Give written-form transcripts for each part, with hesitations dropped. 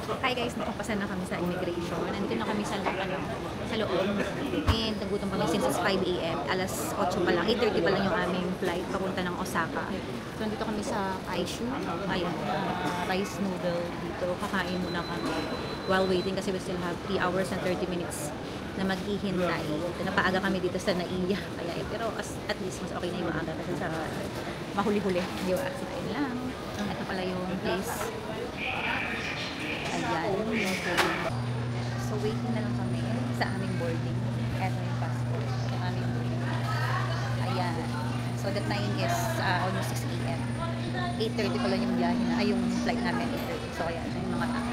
Hi guys, nakapasan na kami sa immigration. Nandito na kami sa loob. And nagutom kami since 5 AM. Alas 8 pa lang, 8:30 pa lang yung aming flight papunta ng Osaka. So nandito kami sa Kaishu. Ayun, rice noodle dito. Kakain muna kami while waiting kasi we still have 3 hours and 30 minutes na maghihintay. Napaaga kami dito sa Naiya. Kaya, pero at least mas okay na yung maaga kasi sa mahuli-huli. Di ba? So ayun lang. Ito pala yung place. Ayan. So, waiting na lang kami sa aming boarding. Ito yung passport. Yung aming boarding. Ayan. So, the time is almost 6 AM. 8:30 pa lang yung biyahe na. Ay, yung flight namin 8:30. So, ayan. Yung mga tao.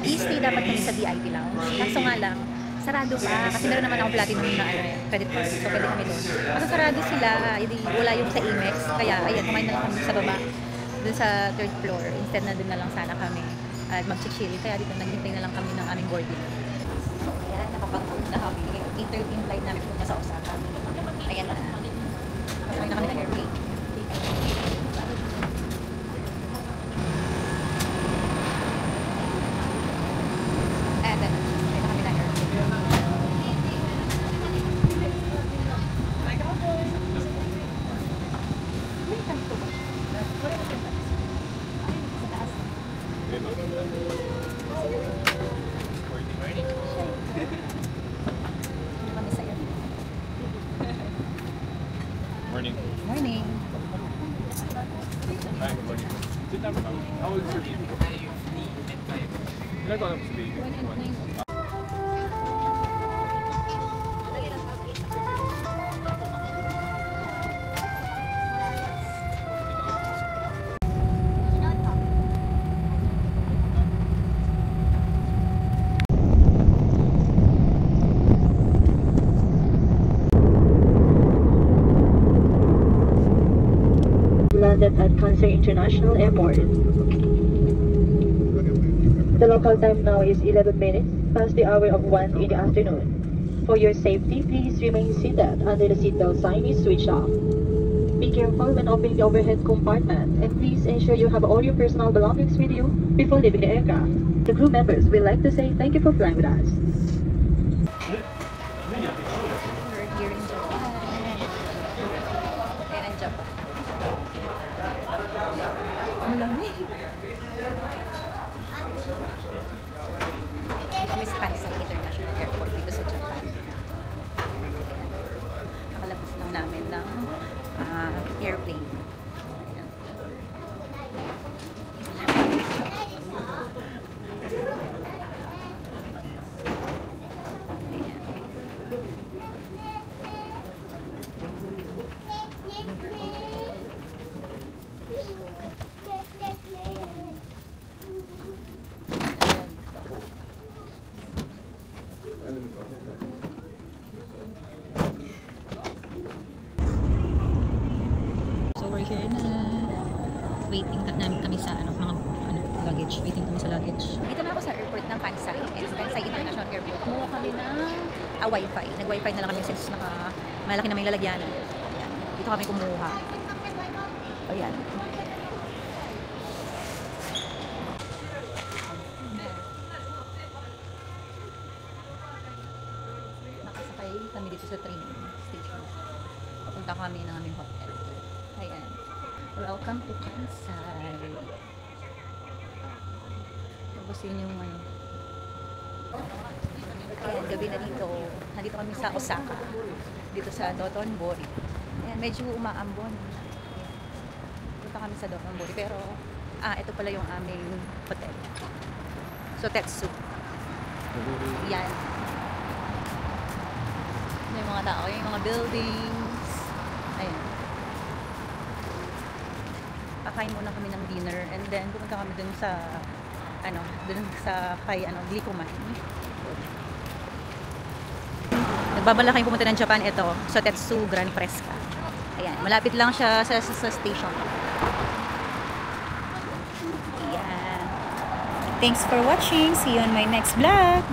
Easy dapat kami sa VIP lounge. Kaso nga lang, sarado pa. Kasi meron naman akong platinum na credit card. So, pwede kami doon. Kaso sarado sila. Wala yung sa Amex. Kaya, ayan, kumain na lang kami sa baba. Dun sa 3rd floor. Instead na dun na lang sana kami mag-chill. Kaya dito naghintay na lang kami ng aming boarding. So, ayan, nakapag-board na kami. 8:30 flight namin punta sa Osaka. Ayan na. Kasama na kami ng airplane. Ayan na. Kasama kami ng airplane. Morning. Morning. Hi, good morning. Sit down. How old is your baby? Ilan taon na po si baby? Landed at Kansai International Airport. The local time now is 11 minutes past the hour of 1 in the afternoon. For your safety, please remain seated until the seatbelt sign is switched off. Be careful when opening the overhead compartment, and please ensure you have all your personal belongings with you before leaving the aircraft. The crew members would like to say thank you for flying with us. We're here in Japan. Ayan ang Japan. Ang lamig. Kami sa Kansai International Airport dito sa Japan. Nakalabas lang namin ng airplane. Ayan. So we're here na. Waiting namin kami sa mga luggage. Waiting kami sa luggage. Dito na ako sa airport ng Kansai. Kansai International Airport. Kumuha kami ng wifi. Nag-wifi na lang kami since malaki na may lalagyanan. Ayan. Dito kami kumuha. Ayan. Nakasakay kami dito sa train station. Papunta kami ng aming hotel. Ayan. Welcome to Kansai. Tapos yun yung ayan, gabi na dito. Nandito kami sa Osaka. Dito sa Dotonbori. Ayan, medyo umaambon. Dito kami sa Dotonbori. Pero, ito pala yung aming hotel. So, Tetsu. Yan. Yung mga tao, yung mga buildings. Ayan. Kakain muna kami ng dinner and then pumunta kami dun sa dun sa Glicoman. Nagbabala kami pumunta ng Japan ito sa Tetsu Grand Fresca. Ayan, malapit lang siya sa station. Ayan. Thanks for watching. See you on my next vlog.